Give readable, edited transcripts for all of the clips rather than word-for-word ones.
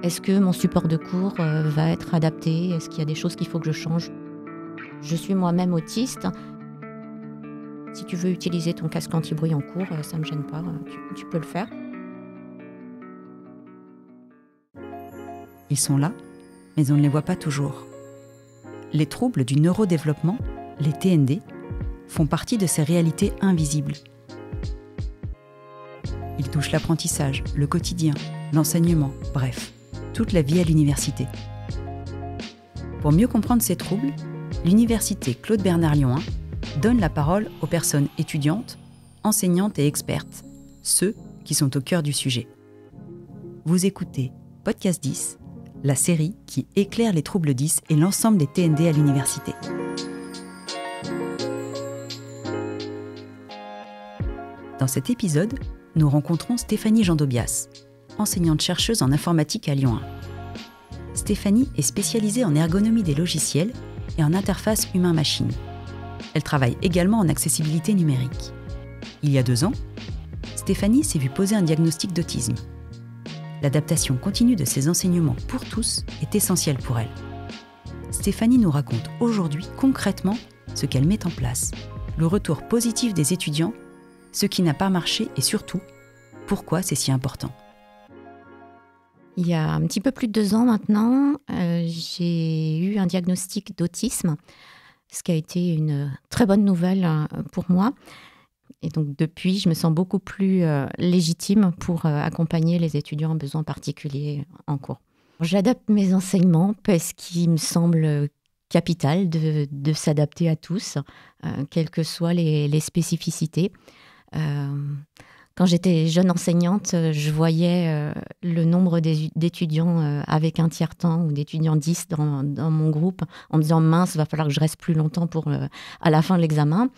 Est-ce que mon support de cours va être adapté? Est-ce qu'il y a des choses qu'il faut que je change? Je suis moi-même autiste. Si tu veux utiliser ton casque anti-bruit en cours, ça ne me gêne pas, tu peux le faire. Ils sont là, mais on ne les voit pas toujours. Les troubles du neurodéveloppement, les TND, font partie de ces réalités invisibles. Ils touchent l'apprentissage, le quotidien, l'enseignement, bref, toute la vie à l'université. Pour mieux comprendre ces troubles, l'université Claude Bernard Lyon 1 donne la parole aux personnes étudiantes, enseignantes et expertes, ceux qui sont au cœur du sujet. Vous écoutez Podcast 10, la série qui éclaire les troubles 10 et l'ensemble des TND à l'université. Dans cet épisode, nous rencontrons Stéphanie Jandobias, enseignante-chercheuse en informatique à Lyon 1. Stéphanie est spécialisée en ergonomie des logiciels et en interface humain-machine. Elle travaille également en accessibilité numérique. Il y a 2 ans, Stéphanie s'est vue poser un diagnostic d'autisme. L'adaptation continue de ses enseignements pour tous est essentielle pour elle. Stéphanie nous raconte aujourd'hui concrètement ce qu'elle met en place, le retour positif des étudiants, ce qui n'a pas marché et surtout, pourquoi c'est si important. Il y a un petit peu plus de 2 ans maintenant, j'ai eu un diagnostic d'autisme, ce qui a été une très bonne nouvelle pour moi. Et donc depuis, je me sens beaucoup plus légitime pour accompagner les étudiants en besoins particuliers en cours. J'adapte mes enseignements parce qu'il me semble capital de s'adapter à tous, quelles que soient les spécificités. Quand j'étais jeune enseignante, je voyais le nombre d'étudiants avec un tiers-temps ou d'étudiants 10 dans mon groupe en me disant « mince, il va falloir que je reste plus longtemps à la fin de l'examen ».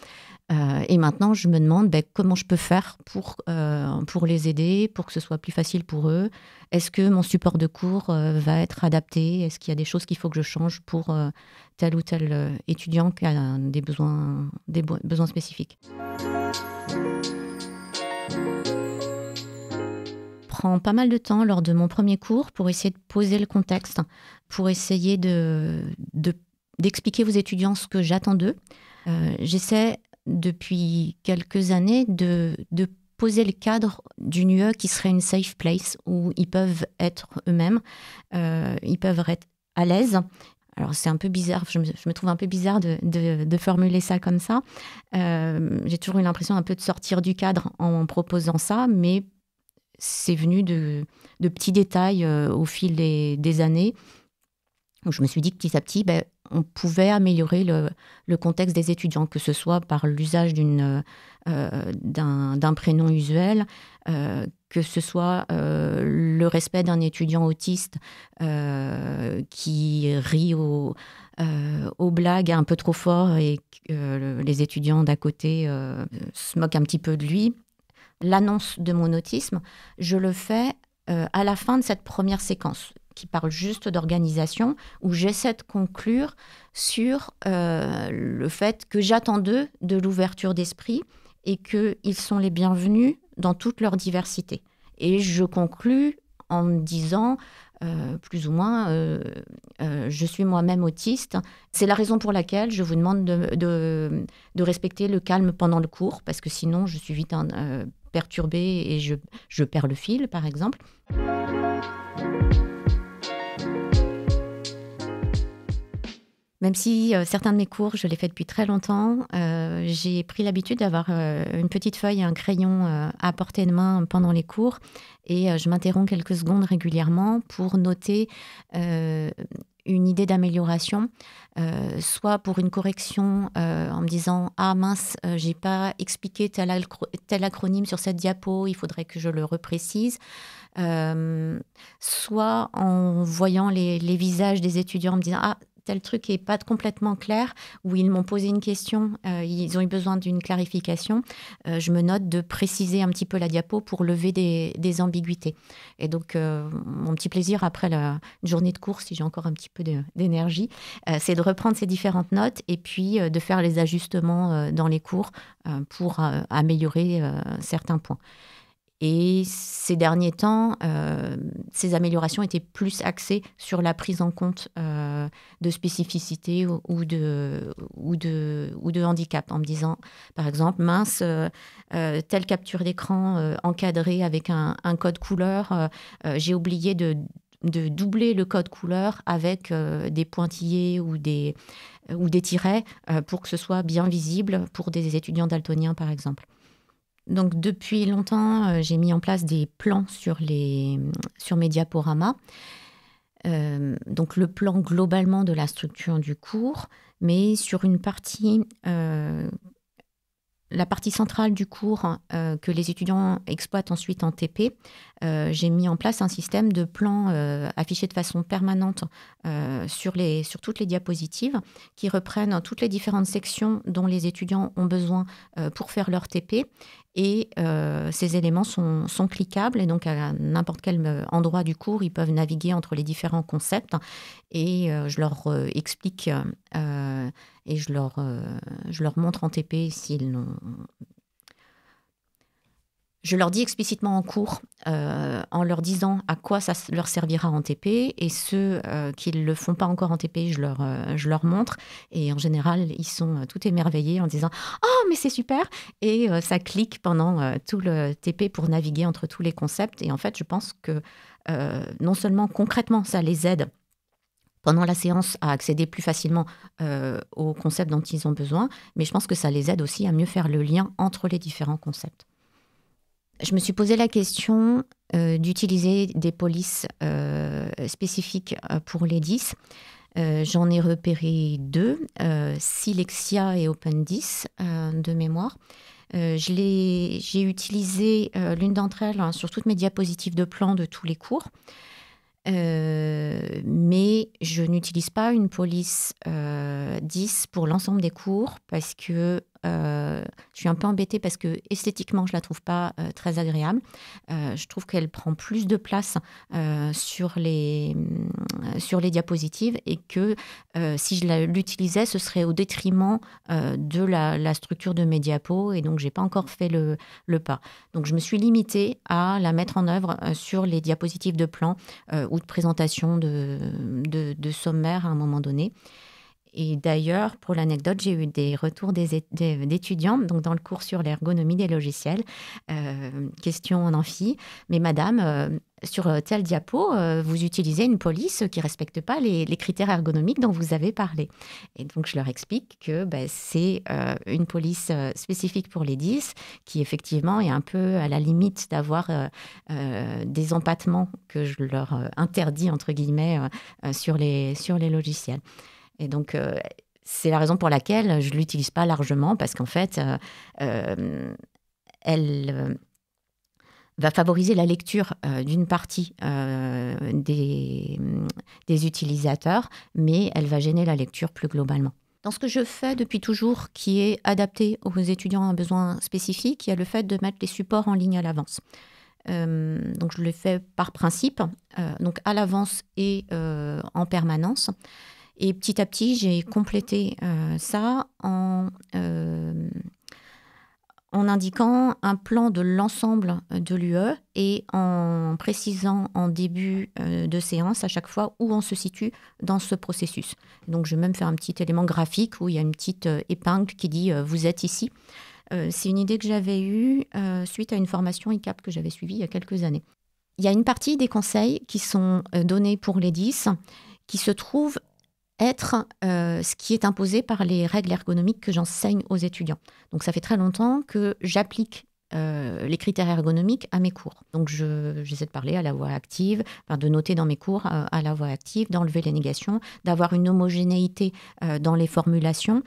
Et maintenant, je me demande comment je peux faire pour les aider, pour que ce soit plus facile pour eux. Est-ce que mon support de cours va être adapté? Est-ce qu'il y a des choses qu'il faut que je change pour tel ou tel étudiant qui a des besoins spécifiques? Prend pas mal de temps lors de mon premier cours pour essayer de poser le contexte, pour essayer d'expliquer aux étudiants ce que j'attends d'eux. J'essaie depuis quelques années de poser le cadre d'une UE qui serait une safe place où ils peuvent être eux-mêmes, ils peuvent être à l'aise. Alors c'est un peu bizarre, je me trouve un peu bizarre de formuler ça comme ça. J'ai toujours eu l'impression un peu de sortir du cadre en proposant ça, mais c'est venu de petits détails au fil des années. Donc je me suis dit que petit à petit, on pouvait améliorer le contexte des étudiants, que ce soit par l'usage d'un prénom usuel, que ce soit le respect d'un étudiant autiste qui rit aux blagues un peu trop fort et que les étudiants d'à côté se moquent un petit peu de lui. L'annonce de mon autisme, je le fais à la fin de cette première séquence qui parle juste d'organisation, où j'essaie de conclure sur le fait que j'attends d'eux de l'ouverture d'esprit et qu'ils sont les bienvenus dans toute leur diversité. Et je conclus en me disant, plus ou moins, je suis moi-même autiste. C'est la raison pour laquelle je vous demande de respecter le calme pendant le cours, parce que sinon je suis vite perturbée et je perds le fil, par exemple. Même si certains de mes cours, je les fais depuis très longtemps, j'ai pris l'habitude d'avoir une petite feuille et un crayon à portée de main pendant les cours. Et je m'interromps quelques secondes régulièrement pour noter une idée d'amélioration, soit pour une correction en me disant « Ah mince, j'ai pas expliqué tel acronyme sur cette diapo, il faudrait que je le reprécise ». Soit en voyant les visages des étudiants en me disant « Ah, tel truc n'est pas complètement clair » ou ils m'ont posé une question, ils ont eu besoin d'une clarification. Je me note de préciser un petit peu la diapo pour lever des ambiguïtés. Et donc, mon petit plaisir après une journée de cours, si j'ai encore un petit peu d'énergie, c'est de reprendre ces différentes notes et puis de faire les ajustements dans les cours pour améliorer certains points. Et ces derniers temps, ces améliorations étaient plus axées sur la prise en compte de spécificités ou de handicap, en me disant, par exemple, mince, telle capture d'écran encadrée avec un code couleur, j'ai oublié de doubler le code couleur avec des pointillés ou des tirets pour que ce soit bien visible pour des étudiants daltoniens, par exemple. Donc, depuis longtemps, j'ai mis en place des plans sur mes diaporamas. Donc, le plan globalement de la structure du cours, mais sur une partie, la partie centrale du cours que les étudiants exploitent ensuite en TP, j'ai mis en place un système de plans affichés de façon permanente sur toutes les diapositives qui reprennent toutes les différentes sections dont les étudiants ont besoin pour faire leur TP. Et ces éléments sont cliquables et donc à n'importe quel endroit du cours, ils peuvent naviguer entre les différents concepts et je leur explique et je leur montre en TP s'ils n'ont... Je leur dis explicitement en cours, en leur disant à quoi ça leur servira en TP, et ceux qui ne le font pas encore en TP, je leur montre. Et en général, ils sont tout émerveillés en disant « Oh, mais c'est super !» Et ça clique pendant tout le TP pour naviguer entre tous les concepts. Et en fait, je pense que non seulement concrètement, ça les aide pendant la séance à accéder plus facilement aux concepts dont ils ont besoin, mais je pense que ça les aide aussi à mieux faire le lien entre les différents concepts. Je me suis posé la question d'utiliser des polices spécifiques pour les 10. J'en ai repéré 2, Silexia et Open10 de mémoire. J'ai utilisé l'une d'entre elles sur toutes mes diapositives de plan de tous les cours. Mais je n'utilise pas une police 10 pour l'ensemble des cours parce que je suis un peu embêtée parce que esthétiquement, je ne la trouve pas très agréable. Je trouve qu'elle prend plus de place sur les diapositives et que si je l'utilisais, ce serait au détriment de la structure de mes diapos et donc je n'ai pas encore fait le pas. Donc je me suis limitée à la mettre en œuvre sur les diapositives de plan ou de présentation de sommaire à un moment donné. Et d'ailleurs, pour l'anecdote, j'ai eu des retours d'étudiants donc dans le cours sur l'ergonomie des logiciels. Question en amphi. Mais madame, sur telle diapo, vous utilisez une police qui ne respecte pas les critères ergonomiques dont vous avez parlé. Et donc, je leur explique que c'est une police spécifique pour les 10 qui, effectivement, est un peu à la limite d'avoir des empattements que je leur interdis, entre guillemets, sur les logiciels. Et donc, c'est la raison pour laquelle je ne l'utilise pas largement, parce qu'en fait, elle va favoriser la lecture d'une partie des utilisateurs, mais elle va gêner la lecture plus globalement. Dans ce que je fais depuis toujours, qui est adapté aux étudiants à besoins spécifiques, il y a le fait de mettre les supports en ligne à l'avance. Donc, je le fais par principe, donc à l'avance et en permanence. Et petit à petit, j'ai complété ça en indiquant un plan de l'ensemble de l'UE et en précisant en début de séance à chaque fois où on se situe dans ce processus. Donc, je vais même faire un petit élément graphique où il y a une petite épingle qui dit « vous êtes ici ». C'est une idée que j'avais eue suite à une formation ICAP que j'avais suivie il y a quelques années. Il y a une partie des conseils qui sont donnés pour les 10 qui se trouvent être ce qui est imposé par les règles ergonomiques que j'enseigne aux étudiants. Donc, ça fait très longtemps que j'applique les critères ergonomiques à mes cours. Donc, j'essaie de parler à la voix active, de noter dans mes cours à la voix active, d'enlever les négations, d'avoir une homogénéité dans les formulations.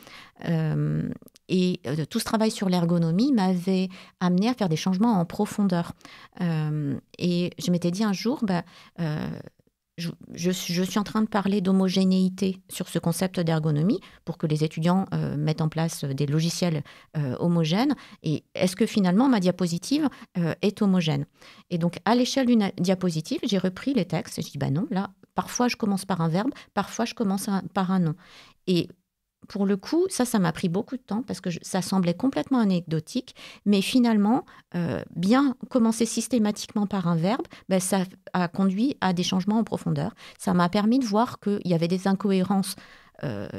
Et tout ce travail sur l'ergonomie m'avait amené à faire des changements en profondeur. Et je m'étais dit un jour... Je suis en train de parler d'homogénéité sur ce concept d'ergonomie pour que les étudiants mettent en place des logiciels homogènes. Et est-ce que finalement ma diapositive est homogène ? Et donc, à l'échelle d'une diapositive, j'ai repris les textes et je dis non, là, parfois je commence par un verbe, parfois je commence par un nom. Et pour le coup, ça m'a pris beaucoup de temps parce que ça semblait complètement anecdotique. Mais finalement, bien commencer systématiquement par un verbe, ça a conduit à des changements en profondeur. Ça m'a permis de voir qu'il y avait des incohérences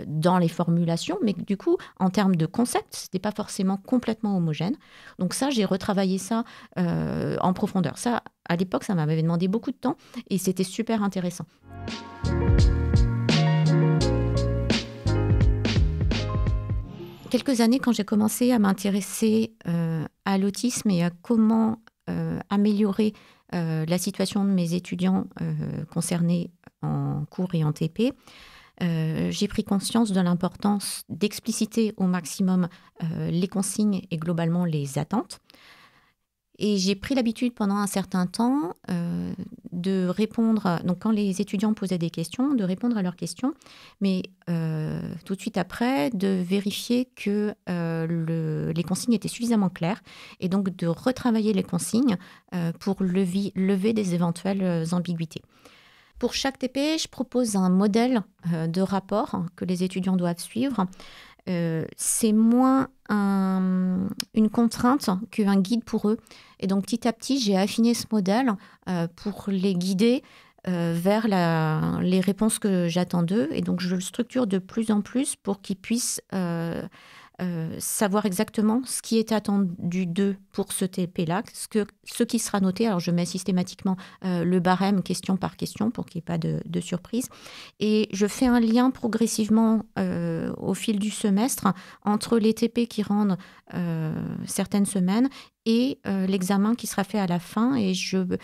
dans les formulations, mais du coup, en termes de concept, ce n'était pas forcément complètement homogène. Donc ça, j'ai retravaillé ça en profondeur. Ça, à l'époque, ça m'avait demandé beaucoup de temps et c'était super intéressant. Quelques années, quand j'ai commencé à m'intéresser à l'autisme et à comment améliorer la situation de mes étudiants concernés en cours et en TP, j'ai pris conscience de l'importance d'expliciter au maximum les consignes et globalement les attentes. Et j'ai pris l'habitude pendant un certain temps de répondre, donc quand les étudiants posaient des questions, de répondre à leurs questions, mais tout de suite après, de vérifier que les consignes étaient suffisamment claires et donc de retravailler les consignes pour lever des éventuelles ambiguïtés. Pour chaque TP, je propose un modèle de rapport que les étudiants doivent suivre. C'est moins une contrainte qu'un guide pour eux. Et donc, petit à petit, j'ai affiné ce modèle pour les guider vers les réponses que j'attends d'eux. Et donc, je le structure de plus en plus pour qu'ils puissent savoir exactement ce qui est attendu d'eux pour ce TP-là, ce qui sera noté. Alors, je mets systématiquement le barème question par question pour qu'il n'y ait pas de surprise. Et je fais un lien progressivement au fil du semestre entre les TP qui rendent certaines semaines et l'examen qui sera fait à la fin. Et je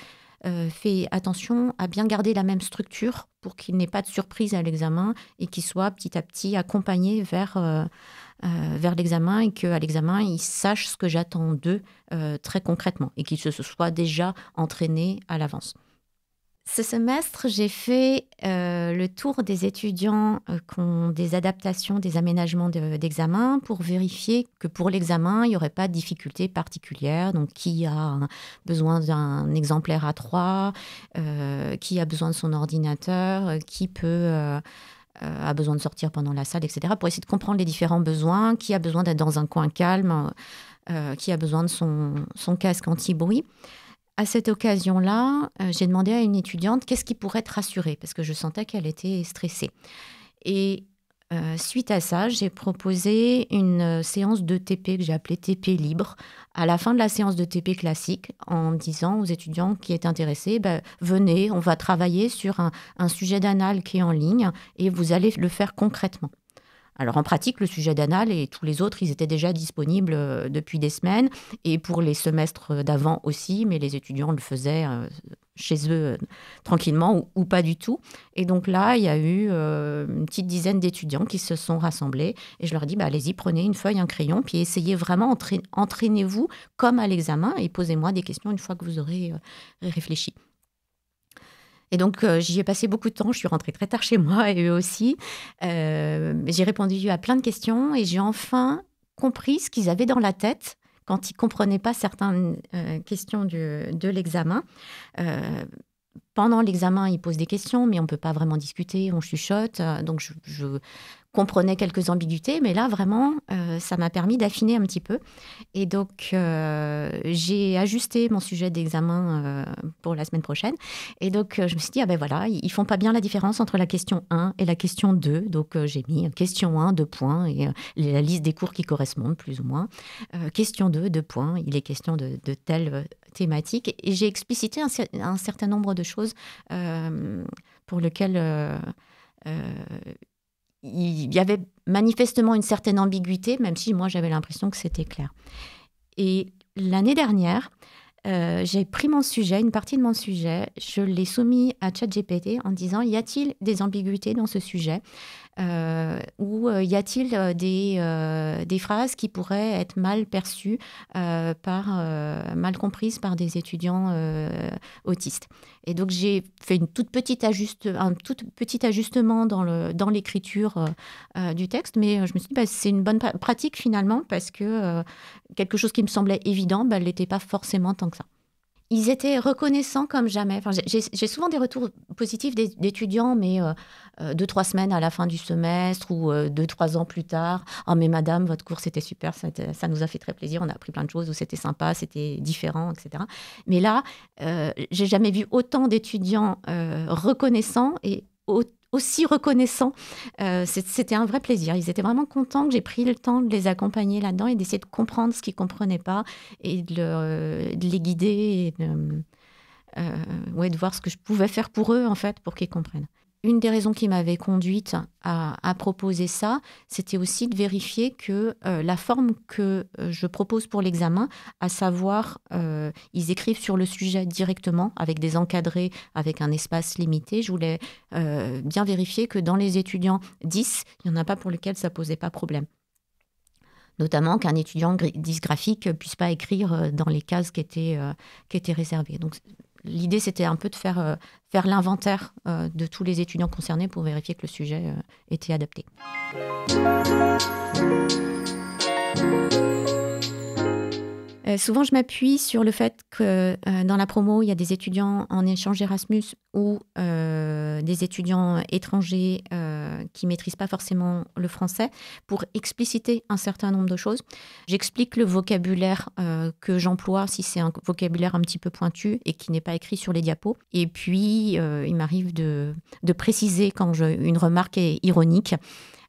fais attention à bien garder la même structure pour qu'il n'ait pas de surprise à l'examen et qu'il soit petit à petit accompagné vers l'examen et qu'à l'examen, ils sachent ce que j'attends d'eux très concrètement et qu'ils se soient déjà entraînés à l'avance. Ce semestre, j'ai fait le tour des étudiants qui ont des adaptations, des aménagements d'examen pour vérifier que pour l'examen, il n'y aurait pas de difficultés particulières. Donc, qui a besoin d'un exemplaire A3, qui a besoin de son ordinateur, qui a besoin de sortir pendant la salle, etc. Pour essayer de comprendre les différents besoins, qui a besoin d'être dans un coin calme, qui a besoin de son casque anti-bruit. À cette occasion-là, j'ai demandé à une étudiante qu'est-ce qui pourrait te rassurer, parce que je sentais qu'elle était stressée. Et suite à ça, j'ai proposé une séance de TP que j'ai appelée TP libre, à la fin de la séance de TP classique, en disant aux étudiants qui étaient intéressés, venez, on va travailler sur un sujet d'anal qui est en ligne et vous allez le faire concrètement. Alors en pratique, le sujet d'anal et tous les autres, ils étaient déjà disponibles depuis des semaines et pour les semestres d'avant aussi, mais les étudiants le faisaient chez eux tranquillement ou pas du tout. Et donc là, il y a eu une petite dizaine d'étudiants qui se sont rassemblés et je leur dis, allez-y, prenez une feuille, un crayon, puis essayez vraiment, entraînez-vous comme à l'examen et posez-moi des questions une fois que vous aurez réfléchi. Et donc, j'y ai passé beaucoup de temps. Je suis rentrée très tard chez moi et eux aussi. J'ai répondu à plein de questions et j'ai enfin compris ce qu'ils avaient dans la tête quand ils ne comprenaient pas certaines questions de l'examen. Pendant l'examen, ils posent des questions, mais on ne peut pas vraiment discuter, on chuchote. Donc, je comprenais quelques ambiguïtés, mais là, vraiment, ça m'a permis d'affiner un petit peu. Et donc, j'ai ajusté mon sujet d'examen pour la semaine prochaine. Et donc, je me suis dit, voilà, ils ne font pas bien la différence entre la question 1 et la question 2. Donc, j'ai mis question 1, 2 points, et la liste des cours qui correspondent, plus ou moins. Question 2, 2 points, il est question de telle thématique. Et j'ai explicité un certain nombre de choses pour lesquelles il y avait manifestement une certaine ambiguïté, même si moi j'avais l'impression que c'était clair. Et l'année dernière, j'ai pris mon sujet, une partie de mon sujet, je l'ai soumis à ChatGPT en disant, y a-t-il des ambiguïtés dans ce sujet ou y a-t-il des phrases qui pourraient être mal perçues, mal comprises par des étudiants autistes. Et donc, j'ai fait un tout petit ajustement dans l'écriture du texte, mais je me suis dit, c'est une bonne pratique finalement, parce que quelque chose qui me semblait évident, ne l'était pas forcément tant que ça. Ils étaient reconnaissants comme jamais. Enfin, j'ai souvent des retours positifs d'étudiants, mais 2-3 semaines à la fin du semestre ou 2-3 ans plus tard. « Oh, mais madame, votre cours, c'était super, ça nous a fait très plaisir, on a appris plein de choses, ou c'était sympa, c'était différent, etc. » Mais là, j'ai jamais vu autant d'étudiants reconnaissants et aussi reconnaissants. C'était un vrai plaisir. Ils étaient vraiment contents que j'ai pris le temps de les accompagner là-dedans et d'essayer de comprendre ce qu'ils ne comprenaient pas et de les guider et de voir ce que je pouvais faire pour eux, en fait, pour qu'ils comprennent. Une des raisons qui m'avait conduite à proposer ça, c'était aussi de vérifier que la forme que je propose pour l'examen, à savoir, ils écrivent sur le sujet directement, avec des encadrés, avec un espace limité. Je voulais bien vérifier que dans les étudiants 10, il n'y en a pas pour lesquels ça ne posait pas problème. Notamment qu'un étudiant dysgraphique ne puisse pas écrire dans les cases qui étaient réservées. Donc, l'idée, c'était un peu de faire l'inventaire de tous les étudiants concernés pour vérifier que le sujet était adapté. Souvent, je m'appuie sur le fait que dans la promo, il y a des étudiants en échange Erasmus ou des étudiants étrangers qui ne maîtrisent pas forcément le français pour expliciter un certain nombre de choses. J'explique le vocabulaire que j'emploie si c'est un vocabulaire un petit peu pointu et qui n'est pas écrit sur les diapos. Et puis, il m'arrive de préciser quand une remarque est ironique.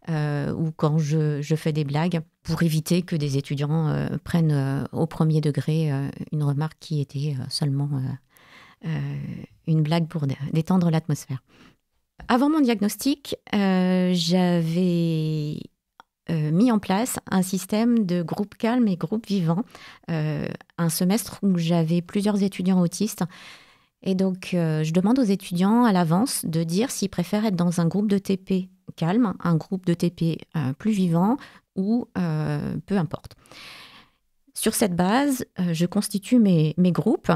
Ou quand je fais des blagues, pour éviter que des étudiants prennent au premier degré une remarque qui était seulement une blague pour détendre l'atmosphère. Avant mon diagnostic, j'avais mis en place un système de groupe calme et groupe vivant, un semestre où j'avais plusieurs étudiants autistes. Et donc, je demande aux étudiants à l'avance de dire s'ils préfèrent être dans un groupe de TP calme, un groupe de TP plus vivant ou peu importe. Sur cette base, je constitue mes groupes.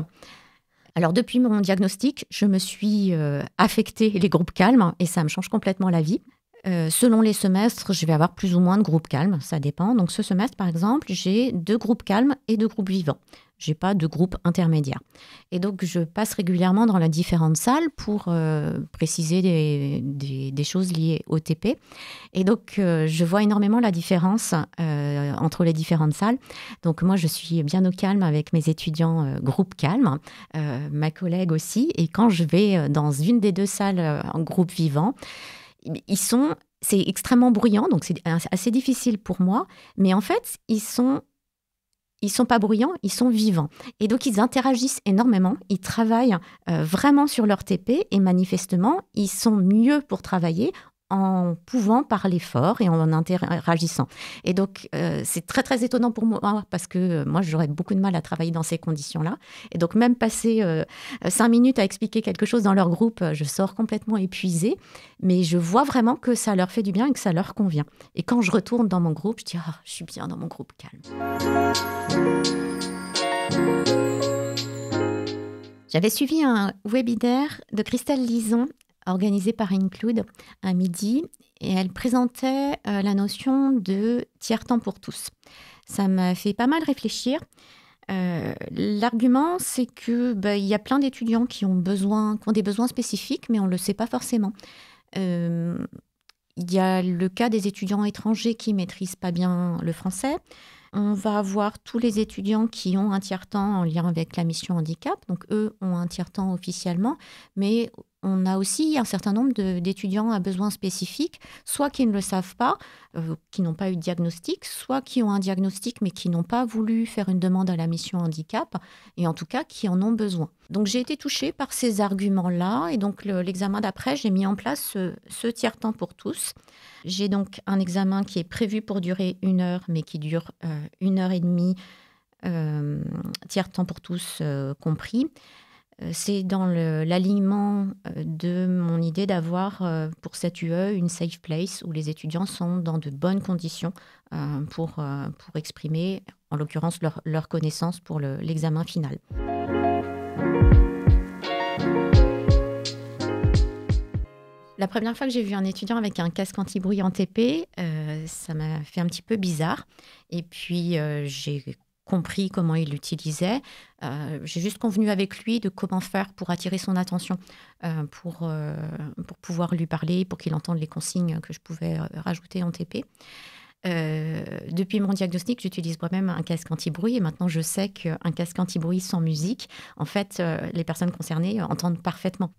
Alors, depuis mon diagnostic, je me suis affecté les groupes calmes et ça me change complètement la vie. Selon les semestres, je vais avoir plus ou moins de groupes calmes, ça dépend. Donc, ce semestre, par exemple, j'ai 2 groupes calmes et 2 groupes vivants. Je n'ai pas de groupe intermédiaire. Et donc, je passe régulièrement dans les différentes salles pour préciser des choses liées au TP. Et donc, je vois énormément la différence entre les différentes salles. Donc, moi, je suis bien au calme avec mes étudiants groupe calme, ma collègue aussi. Et quand je vais dans une des 2 salles en groupe vivant, c'est extrêmement bruyant, donc c'est assez difficile pour moi. Mais en fait, ils sont pas bruyants, ils sont vivants. Et donc, ils interagissent énormément, ils travaillent vraiment sur leur TP et manifestement, ils sont mieux pour travailler en pouvant parler fort et en interagissant. Et donc, c'est très, très étonnant pour moi parce que moi, j'aurais beaucoup de mal à travailler dans ces conditions-là. Et donc, même passer 5 minutes à expliquer quelque chose dans leur groupe, je sors complètement épuisée. Mais je vois vraiment que ça leur fait du bien et que ça leur convient. Et quand je retourne dans mon groupe, je dis « Ah, je suis bien dans mon groupe calme ». J'avais suivi un webinaire de Christelle Lison organisée par Include à midi et elle présentait la notion de tiers-temps pour tous. Ça m'a fait pas mal réfléchir. L'argument, c'est que y a plein d'étudiants qui ont des besoins spécifiques, mais on ne le sait pas forcément. Il y a le cas des étudiants étrangers qui ne maîtrisent pas bien le français. On va avoir tous les étudiants qui ont un tiers-temps en lien avec la mission handicap. Donc, eux ont un tiers-temps officiellement, mais on a aussi un certain nombre d'étudiants à besoins spécifiques, soit qui ne le savent pas, qui n'ont pas eu de diagnostic, soit qui ont un diagnostic mais qui n'ont pas voulu faire une demande à la mission handicap, et en tout cas qui en ont besoin. Donc j'ai été touchée par ces arguments-là, et donc l'examen d'après, j'ai mis en place ce tiers-temps pour tous. J'ai donc un examen qui est prévu pour durer 1 heure, mais qui dure 1h30, tiers-temps pour tous compris. C'est dans l'alignement de mon idée d'avoir pour cette UE une safe place où les étudiants sont dans de bonnes conditions pour exprimer, en l'occurrence, leur connaissance pour l'examen final. La première fois que j'ai vu un étudiant avec un casque anti-bruit en TP, ça m'a fait un petit peu bizarre. Et puis, j'ai compris comment il l'utilisait. J'ai juste convenu avec lui de comment faire pour attirer son attention, pour pouvoir lui parler, pour qu'il entende les consignes que je pouvais rajouter en TP. Depuis mon diagnostic, j'utilise moi-même un casque anti-bruit et maintenant je sais qu'un casque anti-bruit sans musique, en fait, les personnes concernées entendent parfaitement.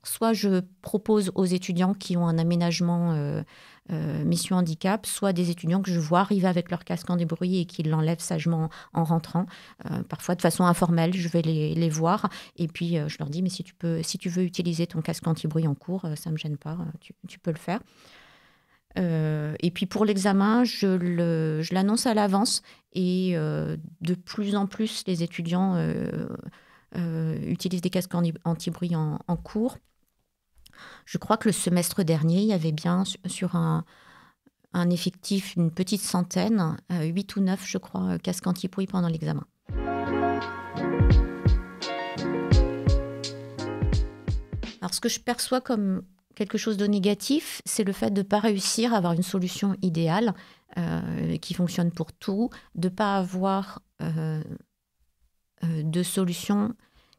Soit je propose aux étudiants qui ont un aménagement mission handicap, soit des étudiants que je vois arriver avec leur casque anti-bruit et qui l'enlèvent sagement en rentrant. Parfois de façon informelle, je vais les voir et puis je leur dis mais si tu veux utiliser ton casque anti-bruit en cours, ça ne me gêne pas, tu peux le faire. Et puis pour l'examen, je l'annonce à l'avance et de plus en plus les étudiants utilisent des casques anti-bruit en cours. Je crois que le semestre dernier, il y avait bien sur un effectif une petite centaine, 8 ou 9 je crois, casques anti-bruit pendant l'examen. Alors ce que je perçois comme quelque chose de négatif, c'est le fait de ne pas réussir à avoir une solution idéale qui fonctionne pour tout, de ne pas avoir de solution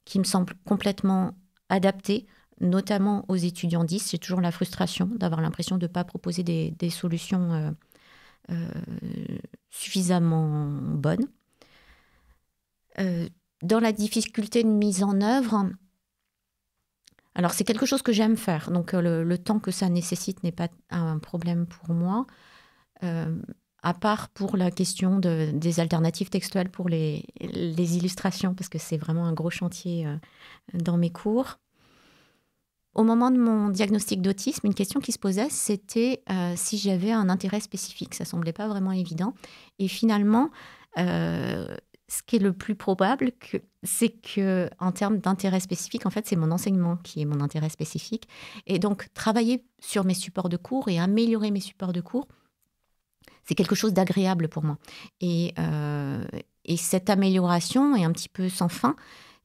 qui me semble complètement adaptée, notamment aux étudiants 10. J'ai toujours la frustration d'avoir l'impression de ne pas proposer des solutions suffisamment bonnes. Dans la difficulté de mise en œuvre, alors c'est quelque chose que j'aime faire, donc le temps que ça nécessite n'est pas un problème pour moi, à part pour la question des alternatives textuelles pour les illustrations, parce que c'est vraiment un gros chantier dans mes cours. Au moment de mon diagnostic d'autisme, une question qui se posait, c'était si j'avais un intérêt spécifique. Ça ne semblait pas vraiment évident. Et finalement, ce qui est le plus probable, c'est qu'en termes d'intérêt spécifique, en fait, c'est mon enseignement qui est mon intérêt spécifique. Et donc, travailler sur mes supports de cours et améliorer mes supports de cours, c'est quelque chose d'agréable pour moi. Et cette amélioration est un petit peu sans fin,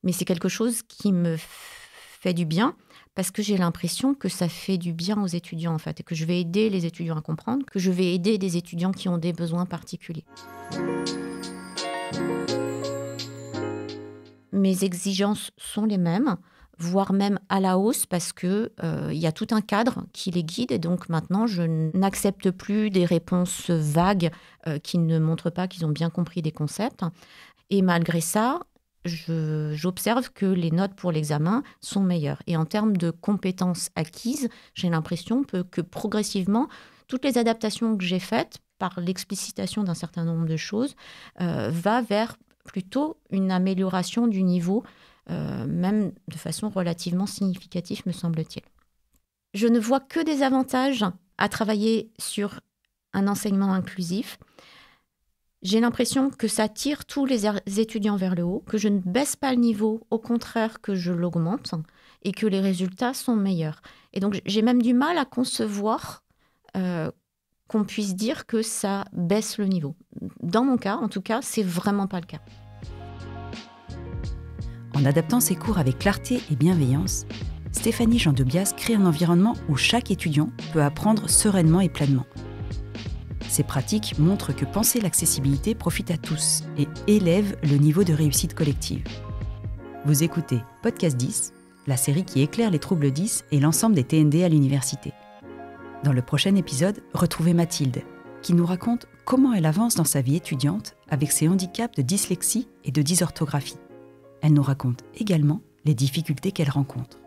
mais c'est quelque chose qui me fait du bien parce que j'ai l'impression que ça fait du bien aux étudiants, en fait, et que je vais aider les étudiants à comprendre, que je vais aider des étudiants qui ont des besoins particuliers. Mes exigences sont les mêmes, voire même à la hausse, parce qu'il y a tout un cadre qui les guide. Et donc maintenant, je n'accepte plus des réponses vagues qui ne montrent pas qu'ils ont bien compris des concepts. Et malgré ça, j'observe que les notes pour l'examen sont meilleures. Et en termes de compétences acquises, j'ai l'impression que progressivement, toutes les adaptations que j'ai faites, par l'explicitation d'un certain nombre de choses, va vers plutôt une amélioration du niveau, même de façon relativement significative, me semble-t-il. Je ne vois que des avantages à travailler sur un enseignement inclusif. J'ai l'impression que ça tire tous les étudiants vers le haut, que je ne baisse pas le niveau, au contraire que je l'augmente, et que les résultats sont meilleurs. Et donc j'ai même du mal à concevoir qu'on puisse dire que ça baisse le niveau. Dans mon cas, en tout cas, c'est vraiment pas le cas. En adaptant ses cours avec clarté et bienveillance, Stéphanie Jandobias crée un environnement où chaque étudiant peut apprendre sereinement et pleinement. Ces pratiques montrent que penser l'accessibilité profite à tous et élève le niveau de réussite collective. Vous écoutez Podcast 10, la série qui éclaire les troubles 10 et l'ensemble des TND à l'université. Dans le prochain épisode, retrouvez Mathilde, qui nous raconte comment elle avance dans sa vie étudiante avec ses handicaps de dyslexie et de dysorthographie. Elle nous raconte également les difficultés qu'elle rencontre.